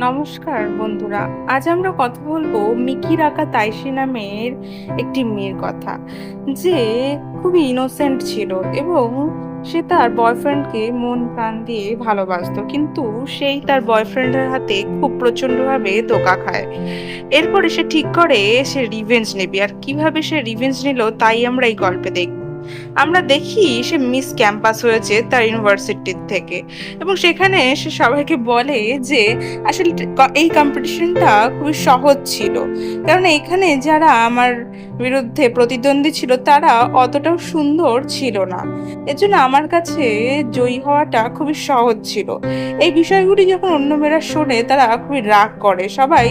নমস্কার বন্ধুরা। আজ আমরা কথা বলবো মিকির আঁকা তাইশি নামের একটি মেয়ের কথা, যে খুবই ইনোসেন্ট ছিল এবং সে তার বয়ফ্রেন্ডকে মন প্রাণ দিয়ে ভালোবাসতো, কিন্তু সেই তার বয়ফ্রেন্ডের হাতে খুব প্রচন্ডভাবে ধোঁকা খায়। এরপরে সে ঠিক করে সে রিভেঞ্জ নেবে, আর কিভাবে সে রিভেঞ্জ নিল তাই আমরা এই গল্পে দেখব। আমরা দেখি সে মিস ক্যাম্পাস হয়েছে তার ইউনিভার্সিটির থেকে, এবং সেখানে সে সবাইকে বলে যে আসলে এই কম্পিটিশনটা খুবই সহজ ছিল, কারণ এখানে যারা আমার বিরুদ্ধে প্রতিদ্বন্দ্বী ছিল তারা অতটাও সুন্দর ছিল না, এজন্য আমার কাছে জয়ী হওয়াটা খুবই সহজ ছিল। এই বিষয়গুলি যখন অন্য মেয়েরা শোনে তারা খুবই রাগ করে, সবাই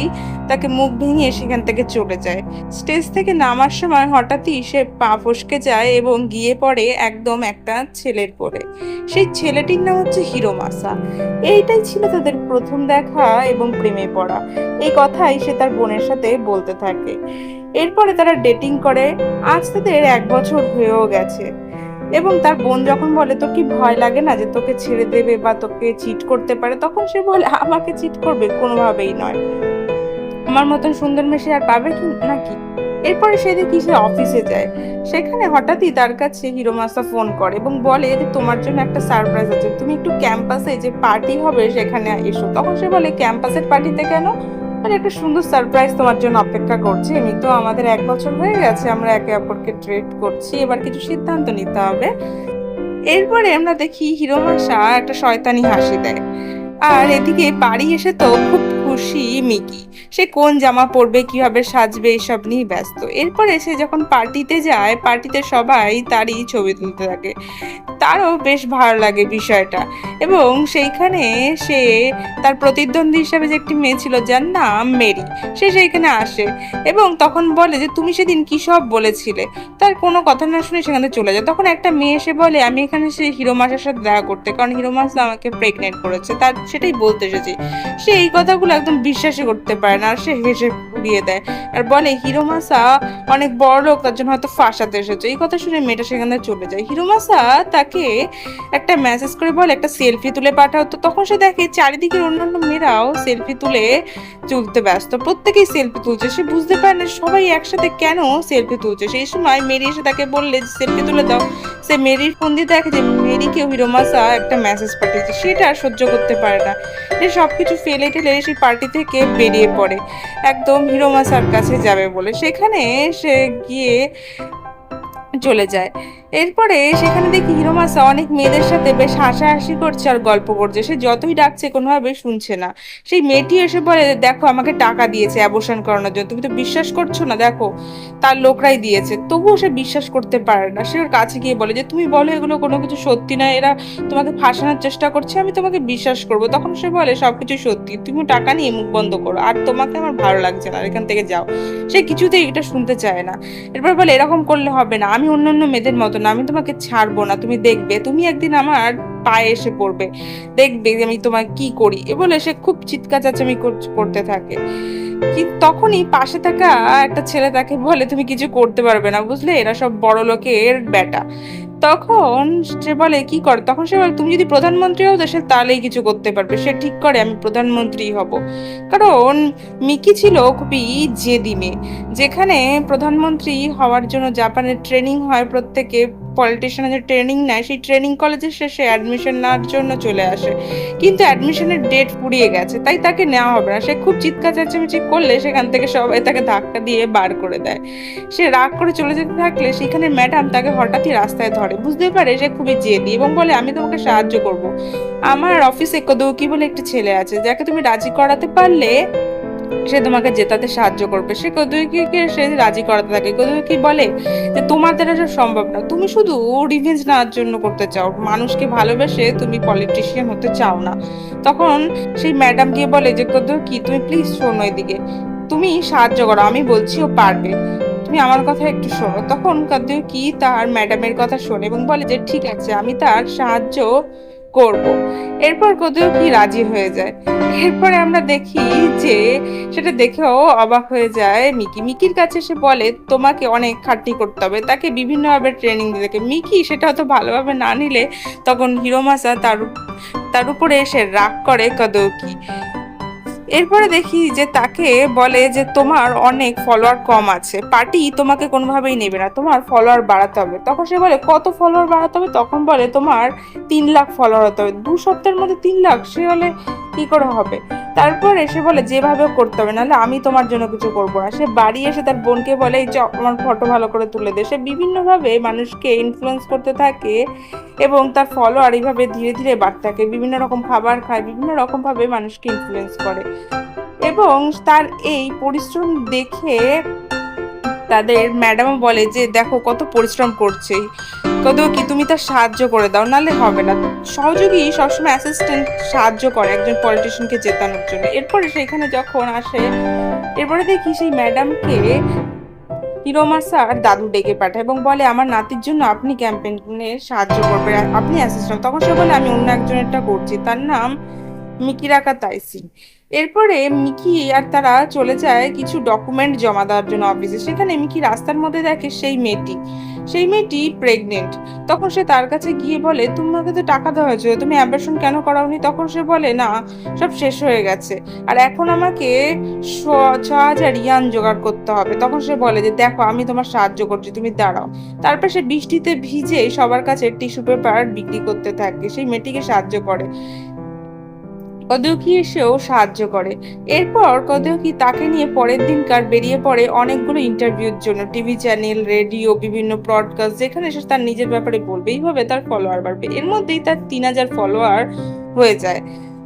তাকে মুখ ভেঙে সেখান থেকে চলে যায়। স্টেজ থেকে নামার সময় হঠাৎই সে পা ফসকে যায় এবং গিয়ে পড়ে একদম একটা ছেলের পরে। সেই ছেলেটির নাম হচ্ছে হিরোমাসা। এইটাই ছিল তাদের প্রথম দেখা এবং প্রেমে পড়া। এই কথাই সে তার বোনের সাথে বলতে থাকে। এরপরে তারা ডেটিং করে। আজ তাদের 1 বছর হয়েও গেছে, এবং তার বোন যখন বলে তোর কি ভয় লাগে না যে তোকে ছেড়ে দেবে বা তোকে চিট করতে পারে, তখন সে বলে আমাকে চিট করবে? কোনোভাবেই নয়, আমার মতন সুন্দর মেয়ে সে আর পাবে কি নাকি। এরপরে সে দেখি সে অফিসে যায়। সেখানে হঠাৎই তার কাছে হিরোমাসা ফোন করে এবং বলে যে তোমার জন্য একটা সারপ্রাইজ আছে, তুমি একটু ক্যাম্পাসে যে পার্টি হবে সেখানে এসো। তখন সে বলে ক্যাম্পাসের পার্টিতে কেন? মানে একটা সুন্দর সারপ্রাইজ তোমার জন্য অপেক্ষা করছে, এমনি তো আমাদের 1 বছর হয়ে গেছে, আমরা একে অপরকে ট্রেড করছি, এবার কিছু সিদ্ধান্ত নিতে হবে। এরপরে আমরা দেখি হিরোমাসা একটা শয়তানি হাসি দেয়। আর এদিকে বাড়ি এসে তো খুব খুশি মিকি। সে কোন জামা পরবে, কিভাবে সাজবে, এসব নিয়ে ব্যস্ত। এরপরে সে যখন পার্টিতে যায়, পার্টিতে সবাই তারই ছবি তুলতে থাকে। তারও বেশ ভালো লাগে বিষয়টা, এবং সেইখানে সে তার প্রতিদ্বন্দ্বী হিসাবে যে একটি মেয়ে ছিল যার নাম মেরি, সে সেইখানে আসে এবং তখন বলে যে তুমি সেদিন কি সব বলেছিলে। তার কোনো কথা না শুনে সেখানে চলে যায়। তখন একটা মেয়ে এসে বলে আমি এখানে সে হিরোমাসের সাথে দেখা করতে, কারণ হিরোমাস আমাকে প্রেগনেন্ট করেছে, তার সেটাই বলতে এসেছি। সে এই কথাগুলো একদম বিশ্বাসই করতে পারে না, আর সে হেসে উড়িয়ে দেয় আর বলে হিরোমাসা অনেক বড় লোক, তার জন্য হয়তো ফাঁসাতে এসেছে। এই কথা শুনে মেয়েটা সেখানে চলে যায়। হিরোমাসা তাকে একটা মেসেজ করে বলে একটা সেলফি তুলে পাঠাও। তো তখন সে দেখে চারিদিকে অন্যান্য মেয়েরাও সেলফি তুলতে ব্যস্ত, প্রত্যেকেই সেলফি তুলছে। সে বুঝতে পারে না সবাই একসাথে কেন সেলফি তুলছে। সেই সময় মেরি এসে তাকে বললে সেলফি তুলে দাও। সে মেরির ফোন দিয়ে দেখে যে মেরিকেও হিরোমাসা একটা মেসেজ পাঠিয়েছে, সেটা আর সহ্য করতে পারে না। সে সবকিছু ফেলে টেলে সেই পার্টি থেকে বেরিয়ে পড়ে একদম হিরোমাসার কাছে যাবে বলে। সেখানে সে গিয়ে চলে যায়। এরপরে সেখানে দেখি হিরোমাসা অনেক মেয়েদের সাথে বেশ হাসাহাসি করছে আর গল্প করছে। সে যতই ডাকছে কোনোভাবে শুনছে না। সেই মেয়েটি এসে বলে দেখো আমাকে টাকা দিয়েছে অ্যাবর্শন করানোর জন্য, তুমি তো বিশ্বাস করছো না, দেখো তার লোকরাই দিয়েছে। তবুও সে বিশ্বাস করতে পারে না। সে ওর কাছে গিয়ে বলে যে তুমি বলো এগুলো কোনো কিছু সত্যি নয়, এরা তোমাকে ফাঁসানোর চেষ্টা করছে, আমি তোমাকে বিশ্বাস করব। তখন সে বলে সবকিছু সত্যি, তুমি টাকা নিয়ে মুখ বন্ধ করো, আর তোমাকে আমার ভালো লাগছে না, এখান থেকে যাও। সে কিছুতেই এটা শুনতে চায় না। এরপর বলে এরকম করলে হবে না, আমি অন্যান্য মেয়েদের মতো না, আমি তোমাকে ছাড়বো না, তুমি দেখবে, তুমি একদিন আমার পায়ে এসে পড়বে, দেখবে যে আমি তোমায় কি করি। এ বলে সে খুব চিৎকার চেঁচামেচি করতে থাকে। কি তখনই পাশে থাকা একটা ছেলে তাকে বলে তুমি কিছু করতে পারবে না, বুঝলে, এরা সব বড় লোকের বেটা। তখন সে বলে কি করে, তখন সে বলে তুমি যদি প্রধানমন্ত্রী হও দেশের তাহলেই কিছু করতে পারবে। সে ঠিক করে আমি প্রধানমন্ত্রী হব, কারণ মিকি ছিল খুবই জেদি মেয়ে। যেখানে প্রধানমন্ত্রী হওয়ার জন্য জাপানের ট্রেনিং হয়, প্রত্যেকে পলিটিশিয়ানের ট্রেনিং নেয়, সেই ট্রেনিং কলেজের শেষে অ্যাডমিশন নেওয়ার জন্য চলে আসে, কিন্তু অ্যাডমিশনের ডেট ফুরিয়ে গেছে, তাই তাকে নেওয়া হবে না। সে খুব চিৎকার চেঁচামেচি করলে সেখান থেকে সবাই তাকে ধাক্কা দিয়ে বার করে দেয়। সে রাগ করে চলে যেতে থাকলে সেখানে ম্যাডাম তাকে হঠাৎই রাস্তায় ধরে, বুঝতে পারে সে খুবই জেদি এবং বলে আমি তোমাকে সাহায্য করব। আমার অফিসে কদৌকি বলে একটা ছেলে আছে, যাকে তুমি রাজি করাতে পারলে সে তোমাকে জেতাতে সাহায্য করবে। সে কদুইকে সে রাজি করাতে থাকে। কদুইকি বলে যে তোমার দ্বারা এটা সম্ভব না, তুমি শুধু রিভেঞ্জ নেওয়ার জন্য করতে চাও, মানুষকে ভালোবেসে তুমি পলিটিশিয়ান হতে চাও না। তখন সেই ম্যাডাম গিয়ে বলে যে কদুইকি তুমি প্লিজ শোনো, এদিকে তুমি সাহায্য করো, আমি বলছি ও পারবে, তুমি আমার কথা একটু শোনো। তখন কদুইকি তার ম্যাডামের কথা শোনে এবং বলে যে ঠিক আছে আমি তার সাহায্য করব। এরপর কদুইকি রাজি হয়ে যায়। এরপরে আমরা দেখি যে সেটা দেখেও অবাক হয়ে যায় মিকি। মিকির কাছে সে বলে তোমাকে অনেক খাটনি করতে হবে, তাকে বিভিন্নভাবে ট্রেনিং দিতে থাকে। মিকি সেটা হয়তো ভালোভাবে না নিলে তখন হিরোমাসা তার উপরে এসে রাগ করে কদৌকি। এরপরে দেখি যে তাকে বলে যে তোমার অনেক ফলোয়ার কম আছে, পার্টি তোমাকে কোনোভাবেই নেবে না, তোমার ফলোয়ার বাড়াতে হবে। তখন সে বলে কত ফলোয়ার বাড়াতে হবে? তখন বলে তোমার 3 লাখ ফলোয়ার হতে হবে। 2 সপ্তাহের মধ্যে 3 লাখ? সে বলে কি করে হবে? তারপরে সে বলে যেভাবে করতে হবে, নাহলে আমি তোমার জন্য কিছু করবো না। সে বাড়ি এসে তার বোনকে বলে এই যে আমার ফটো ভালো করে তুলে দে। সে বিভিন্নভাবে মানুষকে ইনফ্লুয়েন্স করতে থাকে এবং তার ফলোয়ার এইভাবে ধীরে ধীরে বাড়তে থাকে, বিভিন্ন রকম খাবার খায়, বিভিন্ন রকম ভাবে মানুষকে ইনফ্লুয়েন্স করে। এবং তার এই পরিশ্রম দেখে তাদের ম্যাডাম বলে যে দেখো কত পরিশ্রম করছে, কত কি তুমি তার সাহায্য করে দাও, নালে হবে না। সহযোগী সবসময় অ্যাসিস্ট্যান্ট সাহায্য করে একজন পলিটিশিয়ানকে জেতানোর জন্য। এরপরে সেখানে যখন আসে, এরপরে দেখি সেই ম্যাডামকে হিরোমা স্যার দাদু ডেকে পাঠায় এবং বলে আমার নাতির জন্য আপনি ক্যাম্পেইনে সাহায্য করবেন, আপনি অ্যাসিস্ট্যান্ট। তখন সে বলে আমি অন্য একজনেরটা করছি, তার নাম মিকিরাকা তাইসি। এরপরে মিকি আর তারা চলে যায় কিছু ডকুমেন্ট জমা দেওয়ার জন্য অফিসে। সেখানে মিকি রাস্তার মধ্যে দেখে সেই মেয়েটি প্রেগনেন্ট। তখন সে তার কাছে গিয়ে বলে তোমাকে তো টাকা দেওয়া হয়েছিল, তুমি অ্যাবর্শন কেন করাওনি? তখন সে বলে না, সব শেষ হয়ে গেছে, আর এখন আমাকে 6,000 ইয়ান জোগাড় করতে হবে। তখন সে বলে যে দেখো আমি তোমার সাহায্য করছি, তুমি দাঁড়াও। তারপর সে বৃষ্টিতে ভিজে সবার কাছে টিস্যু পেপার বিক্রি করতে থাকে, সেই মেয়েটিকে সাহায্য করে। কদকি এসেও সাহায্য করে। এরপর কদকি তাকে নিয়ে পরের দিনকার বেরিয়ে পড়ে অনেকগুলো ইন্টারভিউর জন্য, টিভি চ্যানেল, রেডিও, বিভিন্ন ব্রডকাস্ট, যেখানে সে তার নিজের ব্যাপারে বলবে। এইভাবে তার ফলোয়ার বাড়বে। এর মধ্যেই তার 3,000 ফলোয়ার হয়ে যায়।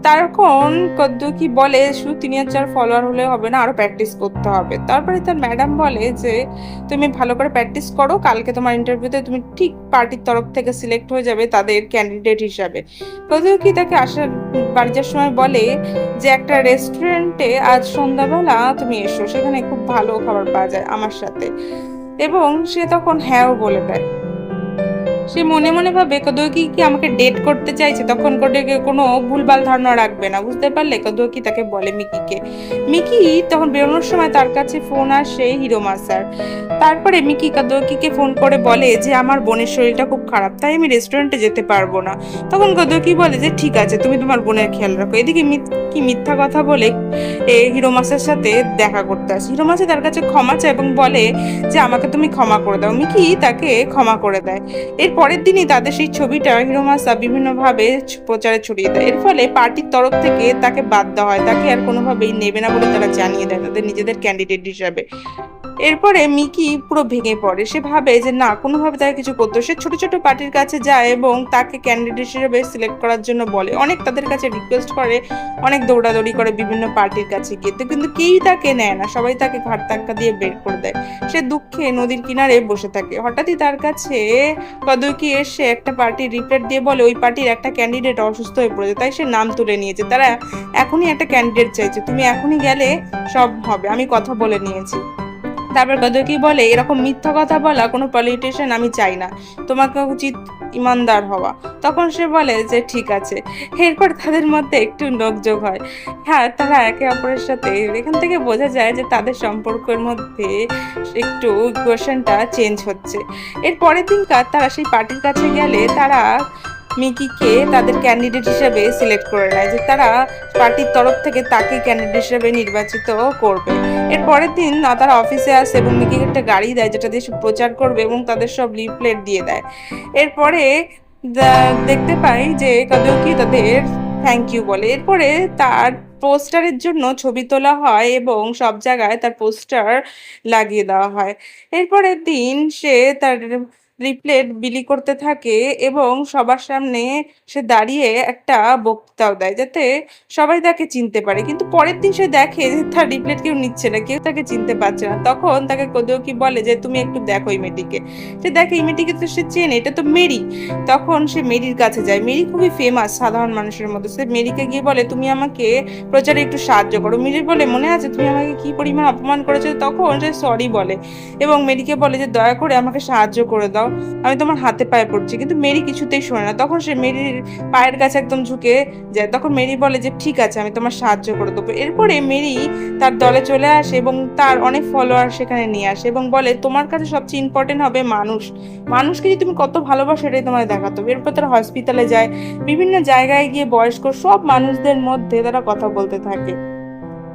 তখন কদ্দুকি বলে শুধু 3,000 ফলোয়ার হলে হবে না, আরো প্র্যাকটিস করতে হবে। তারপরে তার ম্যাডাম বলে যে তুমি ভালো করে প্র্যাকটিস করো, কালকে তোমার ইন্টারভিউতে তুমি ঠিক পার্টির তরফ থেকে সিলেক্ট হয়ে যাবে তাদের ক্যান্ডিডেট হিসাবে। কদ্দুকি তাকে আসার বাড়ি যাওয়ার সময় বলে যে একটা রেস্টুরেন্টে আজ সন্ধ্যাবেলা তুমি এসো, সেখানে খুব ভালো খাবার পাওয়া যায় আমার সাথে। এবং সে তখন হ্যাঁও বলে দেয়। সে মনে মনে ভাবে কদকি কি আমাকে ডেট করতে চাইছে। তখন কদকি কোনো ভুলভাল ধারণা রাখবে না, বুঝতে পারলে? কদকি তাকে বলে মিকিকে। মিকি তখন বেরোনোর সময় তার কাছে ফোন আসে হিরোমা স্যার। তারপরে মিকি কদকিকে ফোন করে বলে যে আমার বোনের শরীরটা খুব খারাপ, তাই আমি রেস্টুরেন্টে যেতে পারবো না। তখন কদকি বলে যে ঠিক আছে, তুমি তোমার বোনের খেয়াল রাখো। এদিকে মিকি মিথ্যা কথা বলে হিরোমাসের সাথে দেখা করতে আসে। হিরোমাসে তার কাছে ক্ষমা চায় এবং বলে যে আমাকে তুমি ক্ষমা করে দাও। মিকি তাকে ক্ষমা করে দেয়। এর পরের দিনই তাদের সেই ছবিটা হিরোমাসা বিভিন্নভাবে প্রচারে ছড়িয়ে দেয়। এর ফলে পার্টির তরফ থেকে তাকে বাদ দেওয়া হয়, তাকে আর কোনোভাবেই নেবে না বলে তারা জানিয়ে দেয় তাদের নিজেদের ক্যান্ডিডেট হিসাবে। এরপরে মিকি পুরো ভেঙে পড়ে। সে ভাবে যে না, কোনোভাবে তাকে কিছু করতে হবে। সে ছোট ছোট পার্টির কাছে যায় এবং তাকে ক্যান্ডিডেট হিসেবে সিলেক্ট করার জন্য বলে, অনেক তাদের কাছে রিকোয়েস্ট করে, অনেক দৌড়াদৌড়ি করে বিভিন্ন পার্টির কাছে গিয়ে, তো কিন্তু কেউই তাকে নেয় না, সবাই তাকে ঘাট ধাক্কা দিয়ে বের করে দেয়। সে দুঃখে নদীর কিনারে বসে থাকে। হঠাৎই তার কাছে কদকি এসে একটা পার্টির রিপ্লেট দিয়ে বলে ওই পার্টির একটা ক্যান্ডিডেট অসুস্থ হয়ে পড়েছে, তাই সে নাম তুলে নিয়েছে। তারা এখনই একটা ক্যান্ডিডেট চাইছে, তুমি এখনই গেলে সব হবে, আমি কথা বলে নিয়েছি। তারপর গদকি বলে এরকম মিথ্যা কথা বলা কোনো পলিটিশিয়ান আমি চাই না, তোমাকে উচিত ইমানদার হওয়া। তখন সে বলে যে ঠিক আছে। এরপর তাদের মধ্যে একটু নোকযোগ হয়। হ্যাঁ, তারা একে অপরের সাথে, এখান থেকে বোঝা যায় যে তাদের সম্পর্কের মধ্যে একটু ইকুয়েশনটা চেঞ্জ হচ্ছে। এর পরের দিনকার তারা সেই পার্টির কাছে গেলে তারা মিকিকে তাদের ক্যান্ডিডেট হিসেবে সিলেক্ট করে নেয়, যে তারা পার্টির তরফ থেকে তাকে ক্যান্ডিডেট হিসেবে নির্বাচিত করবে। এর পরের দিন তারা অফিসে আসে এবং মিকিকে একটা গাড়ি দেয় যেটা দিয়ে সে প্রচার করবে এবং তাদের সব লিফলেট দিয়ে দেয়। এরপরে দেখতে পাই যে কাদুকি তাদের থ্যাংক ইউ বলে। এরপরে তার পোস্টারের জন্য ছবি তোলা হয় এবং সব জায়গায় তার পোস্টার লাগিয়ে দেওয়া হয়। এরপরের দিন সে তার রিপ্লেট বিলি করতে থাকে এবং সবার সামনে সে দাঁড়িয়ে একটা বক্তৃতাও দেয় যাতে সবাই তাকে চিনতে পারে। কিন্তু পরের দিন সে দেখে যে তার রিপ্লেট কেউ নিচ্ছে না, কেউ তাকে চিনতে পারছে না। তখন তাকে কদকি বলে যে তুমি একটু দেখো এই মেয়েটিকে। সে দেখে এই মেয়েটিকে তো সে চেনে, এটা তো মেরি। তখন সে মেরির কাছে যায়। মেরি খুবই ফেমাস সাধারণ মানুষের মধ্যে। সে মেরিকে গিয়ে বলে তুমি আমাকে প্রচারে একটু সাহায্য করো। মেরি বলে মনে আছে তুমি আমাকে কি পরিমাণ অপমান করেছো? তখন সে সরি বলে এবং মেরিকে বলে যে দয়া করে আমাকে সাহায্য করে দাও, আমি তোমার হাতে পায়ে পড়ছি। কিন্তু মেরি কিছুতেই শোনে না। তখন সে মেরির পায়ের কাছে একদম ঝুঁকে যায়। তখন মেরি বলে যে ঠিক আছে, আমি তোমার সাহায্য করে দেবো। এরপরে মেরি তার দলে চলে আসে এবং তার অনেক ফলোয়ার সেখানে নিয়ে আসে এবং বলে তোমার কাছে সবচেয়ে ইম্পর্টেন্ট হবে মানুষ, মানুষকে যে তুমি কত ভালোবাসো এটাই তোমায় দেখাতে হবে। এরপর তারা হসপিটালে যায়, বিভিন্ন জায়গায় গিয়ে বয়স্ক সব মানুষদের মধ্যে তারা কথা বলতে থাকে।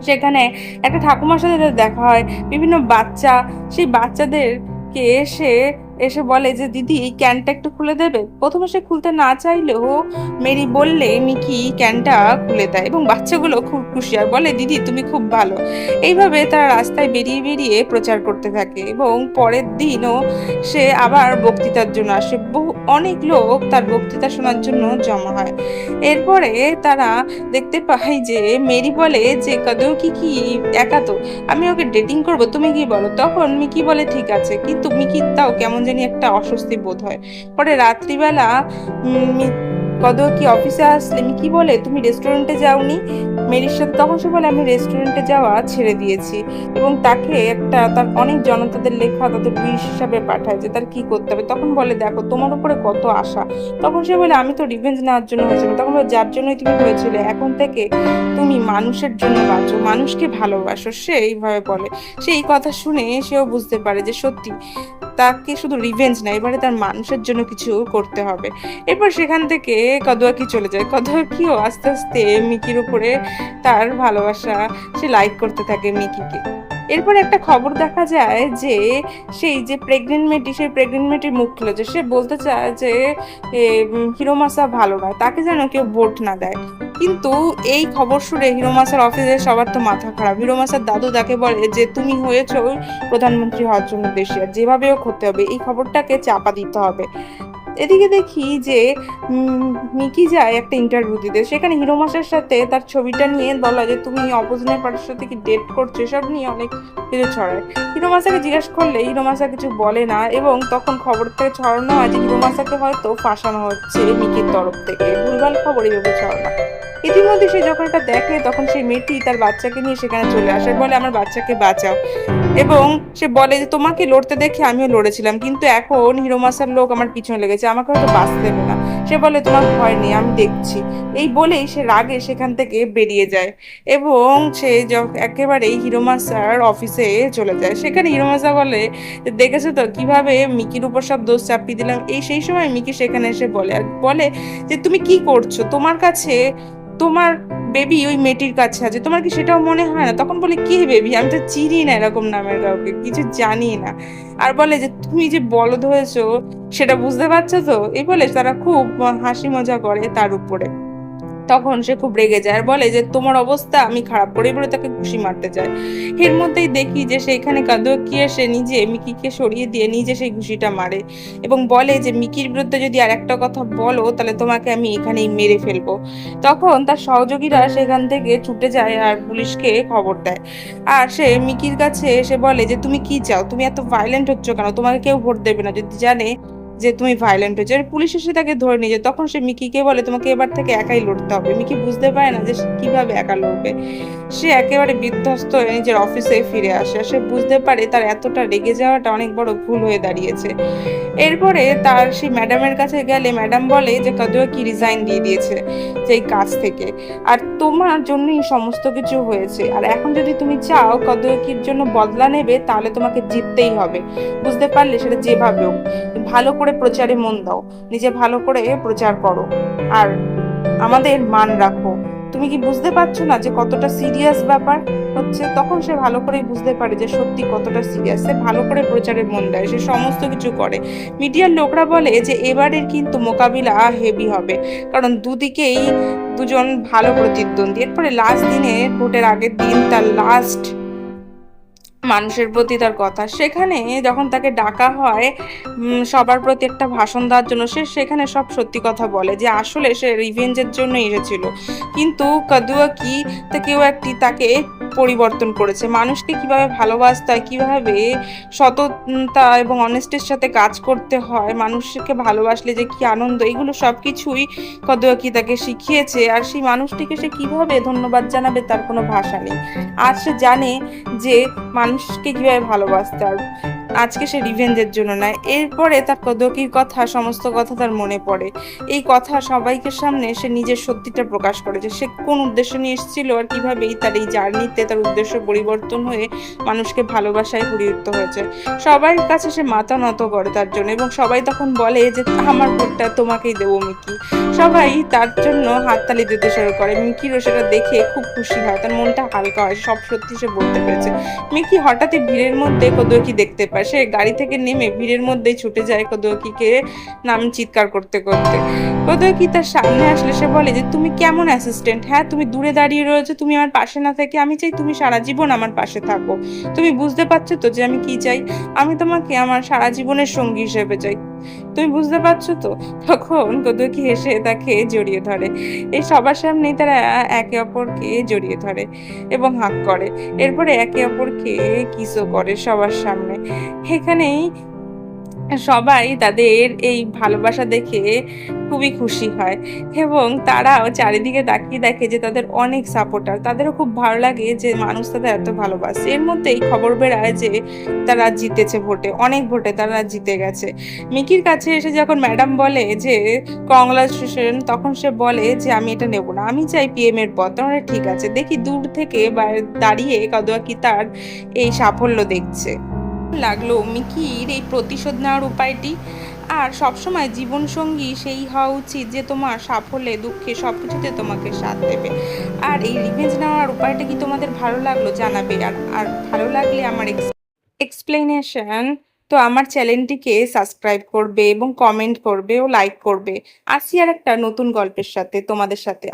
সেখানে একটা ঠাকুমার সাথে তাদের দেখা হয়, বিভিন্ন বাচ্চা, সেই বাচ্চাদেরকে এসে এসে বলে যে দিদি এই ক্যানটা একটু খুলে দেবে। প্রথমে সে খুলতে না চাইলেও মেরি বললে মিকি ক্যানটা খুলে দেয় এবং বাচ্চাগুলো খুব খুশি হয়, বলে দিদি তুমি খুব ভালো। এইভাবে তারা রাস্তায় বেরিয়ে বেরিয়ে প্রচার করতে থাকে এবং পরের দিনও সে আবার বক্তৃতার জন্য আসে। অনেক লোক তার বক্তৃতা শোনার জন্য জমা হয়। এরপরে তারা দেখতে পাই যে মেরি বলে যে কাদু কি কি একা তো, আমি ওকে ডেটিং করব, তুমি কি বলো? তখন মিকি বলে ঠিক আছে, কিন্তু মিকি তাও কেমন জানি একটা অস্বস্তি বোধ হয়। পরে রাত্রিবেলা কদর কি অফিসে আসলে মিকি বলে তুমি রেস্টুরেন্টে যাওনি মেরির সাথে? তখন সে বলে আমি রেস্টুরেন্টে যাওয়া ছেড়ে দিয়েছি এবং তাকে একটা তার অনেক জনতাদের লেখা তাদের উইশ হিসাবে পাঠায় যে তার কি করতে হবে। তখন বলে দেখো তোমার উপরে কত আশা। তখন সে বলে আমি তো রিভেঞ্জ নেওয়ার জন্য হয়েছিল। তখন বলে যার জন্যই তুমি হয়েছিলে এখন থেকে তুমি মানুষের জন্য বাঁচো, মানুষকে ভালোবাসো। সে এইভাবে বলে। সে এই কথা শুনে সেও বুঝতে পারে যে সত্যি তাকে শুধু রিভেঞ্জ না, এবারে তার মানুষের জন্য কিছু করতে হবে। এরপর সেখান থেকে কদুয়াকি চলে যায়। কদুয়াকিও আস্তে আস্তে মিকির উপরে তার ভালোবাসা সে লাইক করতে থাকে মিকিকে। এরপর একটা খবর দেখা যায় যে সেই যে প্রেগনেন্ট মেয়েটি, সেই প্রেগনেন্ট মেয়েটির মুখ খুলে যে সে বলতে চায় যে হিরোমাসা ভালো নয়, তাকে যেন কেউ ভোট না দেয়। কিন্তু এই খবর শুনে হিরোমাসার অফিসে সবার তো মাথা খারাপ। হিরোমাসার দাদু তাকে বলে যে তুমি হয়েছো প্রধানমন্ত্রী হওয়ার জন্য দেশে, আর যেভাবে হোক হতে হবে, এই খবরটাকে চাপা দিতে হবে। এদিকে দেখি যে মিকি যায় একটা ইন্টারভিউ দিতে। সেখানে হিরো মাসের সাথে তার ছবিটা নিয়ে বলা যে তুমি অপোজিনের পার্টির সাথে কি ডেট করছো, এসব নিয়ে অনেক কিছু ছড়ায়। হিরো মাসাকে জিজ্ঞেস করলে হিরো মাসা কিছু বলে না এবং তখন খবর থেকে ছড়ানো হয় যে হিরো মাসাকে হয়তো ফাঁসানো হচ্ছে মিকির তরফ থেকে। ভুলভাল খবর এইভাবে ছড়ানো। ইতিমধ্যে সে যখন এটা দেখে তখন সেই মেয়েটি তার বাচ্চাকে নিয়ে সেখানে চলে আসে, বলে আমার বাচ্চাকে বাঁচাও। এবং সে বলে যে তোমাকে লড়তে দেখে আমিও লড়েছিলাম, কিন্তু এখন হিরোমাসার লোক আমার পিছনে লেগেছে, আমাকে হয়তো বাঁচতে দেবে না। সে বলে তোমার ভয় নেই, আমি দেখছি। এই বলেই সে রাগে সেখান থেকে বেরিয়ে যায় এবং সে একেবারেই হিরোমাসার অফিসে চলে যায়। সেখানে হিরোমাসা বলে দেখেছো তো কিভাবে মিকির উপর সব দোষ চাপিয়ে দিলাম। সেই সময় মিকি সেখানে এসে বলে আর বলে যে তুমি কি করছো, তোমার কাছে তোমার বেবি ওই মেয়েটির কাছে আছে, তোমার কি সেটাও মনে হয় না? তখন বলে কি বেবি, আমি তো চিনি না এরকম নামের কাউকে, কিছু জানি না। আর বলে যে তুমি যে বলদ হয়েছো সেটা বুঝতে পারছো তো? এই বলে তারা খুব হাসি মজা করে তার উপরে। তখন সে খুব রেগে যায় আর বলে যে তোমার অবস্থা আমি খারাপ করে, বলে তাকে ঘুষি মারতে যায়। এর মধ্যেই দেখি যে সেখানে কাদুকি এসে নিজে মিকিকে সরিয়ে দিয়ে নিজে সেই ঘুষিটা মারে এবং বলে যে মিকির বিরুদ্ধে যদি আর একটা কথা বলো তাহলে তোমাকে আমি এখানেই মেরে ফেলবো। তখন তার সহযোগীরা সেখান থেকে ছুটে যায় আর পুলিশকে খবর দেয়। আর সে মিকির কাছে এসে বলে যে তুমি কি চাও, তুমি এত ভাইলেন্ট হচ্ছ কেন, তোমাকে কেউ ভোট দেবে না যদি জানে যে তুমি ভাইলেন্ট হয়েছে। পুলিশ এসে তাকে ধরে নিয়ে যায়। তখন সে মিকিকে বলে তোমাকে এবার থেকে একাই লড়তে হবে। মিকি বুঝতে পারে না যে সে কিভাবে একা লড়বে। সে একেবারে বিধ্বস্ত হয়ে নিজের অফিসে ফিরে আসে। সে বুঝতে পারে তার এতটা রেগে যাওয়াটা অনেক বড় ভুল হয়ে দাঁড়িয়েছে। এরপরে তার সেই ম্যাডামের কাছে গেলে ম্যাডাম বলে যে কাদুয়া কি রিজাইন দিয়ে দিয়েছে সেই কাজ থেকে, আর তোমার জন্যই সমস্ত কিছু হয়েছে। আর এখন যদি তুমি চাও কাদুয়াকির জন্য বদলা নেবে তাহলে তোমাকে জিততেই হবে, বুঝতে পারলে? সেটা যেভাবে হোক ভালো করে প্রচারে মন দাও, নিজে ভালো করে প্রচার করো আর আমাদের মান রাখো। তুমি কি বুঝতে পারছো না যে কতটা সিরিয়াস ব্যাপার হচ্ছে? তখন সে ভালো করেই বুঝতে পারে যে সত্যি কতটা সিরিয়াস। সে ভালো করে প্রচারে মন দেয়, সে সমস্ত কিছু করে। মিডিয়ার লোকরা বলে যে এবারের কিন্তু মোকাবিলা হেভি হবে, কারণ দুদিকেই দুজন ভালো প্রতিদ্বন্দ্বী। এরপরে লাস্ট দিনে ভোটের আগের দিন তার লাস্ট মানুষের প্রতি তার কথা, সেখানে যখন তাকে ডাকা হয় সবার প্রতি একটা ভাষণ দেওয়ার জন্য, সে সেখানে সব সত্যি কথা বলে যে আসলে সে রিভেঞ্জের জন্য এসেছিল, কিন্তু কাদুয়া কি কেউ একটি তাকে পরিবর্তন করেছে। মানুষকে কিভাবে ভালোবাসতে হয়, কিভাবে সততা এবং অনেস্টির সাথে কাজ করতে হয়, মানুষকে ভালোবাসলে যে কি আনন্দ, এগুলো সবকিছুই কদুয়া কি তাকে শিখিয়েছে। আর সেই মানুষটিকে সে কিভাবে ধন্যবাদ জানাবে তার কোনো ভাষা নেই। আর সে জানে যে মানুষকে কিভাবে ভালোবাসতে। আর আজকে সে রিভেঞ্জের জন্য নয়। এরপরে তার কদকির কথা, সমস্ত কথা তার মনে পড়ে। এই কথা সবাইকে সামনে সে নিজের সত্যিটা প্রকাশ করেছে, সে কোন উদ্দেশ্য নিয়ে এসেছিল আর কিভাবেই তার এই জার্নিতে তার উদ্দেশ্য পরিবর্তন হয়ে মানুষকে ভালোবাসায় পরিণত হয়েছে। সবার কাছে সে মাথা নত করে তার জন্য, এবং সবাই তখন বলে যে আমার ভোটটা তোমাকেই দেবো মিকি। সবাই তার জন্য হাততালি দিতে শুরু করে। মিকিরও সেটা দেখে খুব খুশি হয়, তার মনটা হালকা হয়, সব সত্যি সে বলতে পেরেছে। মিকি হঠাৎই ভিড়ের মধ্যে কদুকি দেখতে পায়। সে গাড়ি থেকে নেমে ভিড়ের মধ্যেই ছুটে যায় কদুকিকে নাম চিৎকার করতে করতে। কদুকি তার সামনে আসলে সে বলে যে তুমি কেমন অ্যাসিস্ট্যান্ট, হ্যাঁ তুমি দূরে দাঁড়িয়ে রয়েছো, তুমি আমার পাশে না থেকে আমি চাই তুমি সারা জীবন আমার পাশে থাকো। তুমি বুঝতে পারছো তো যে আমি কি চাই? আমি তোমাকে আমার সারা জীবনের সঙ্গী হিসেবে চাই, তুমি বুঝতে পারছো তো? তখন কদুকি হেসে তাকে জড়িয়ে ধরে। এই সবার সামনেই তারা একে অপরকে জড়িয়ে ধরে এবং হাগ করে। এরপরে একে অপরকে কিসও করে সবার সামনে। এখানেই সবাই তাদের এই ভালোবাসা দেখে খুবই খুশি হয়, এবং তারাও চারিদিকে তাকিয়ে দেখে যে তাদের অনেক সাপোর্টার, তাদেরও খুব ভালো লাগে যে মানুষ তাদের এত ভালোবাসে। এর মধ্যেই খবর বেরায় যে তারা জিতেছে ভোটে, অনেক ভোটে তারা জিতে গেছে। মিকির কাছে এসে যখন ম্যাডাম বলে যে কংগ্রাচুলেশন, তখন সে বলে যে আমি এটা নেব না, আমি চাই পিএম এর পদ। তখন ঠিক আছে, দেখি দূর থেকে দাঁড়িয়ে কাদুয়াকি তার এই সাফল্য দেখছে। লাগলো মিকির এই প্রতিশোধ নেওয়ার উপায়টি। আর সবসময় জীবনসঙ্গী সেই হওয়া উচিত যে তোমার সাফল্যে দুঃখে সবকিছুতে তোমাকে সাথ দেবে। আর এই রিভেঞ্জ নেওয়ার উপায়টা কি তোমাদের ভালো লাগলো জানাবে। আর ভালো লাগলে আমার এক্সপ্লেনেশন তো আমার চ্যানেলটিকে সাবস্ক্রাইব করবে এবং কমেন্ট করবে ও লাইক করবে। আসি আর একটা নতুন গল্পের সাথে তোমাদের সাথে।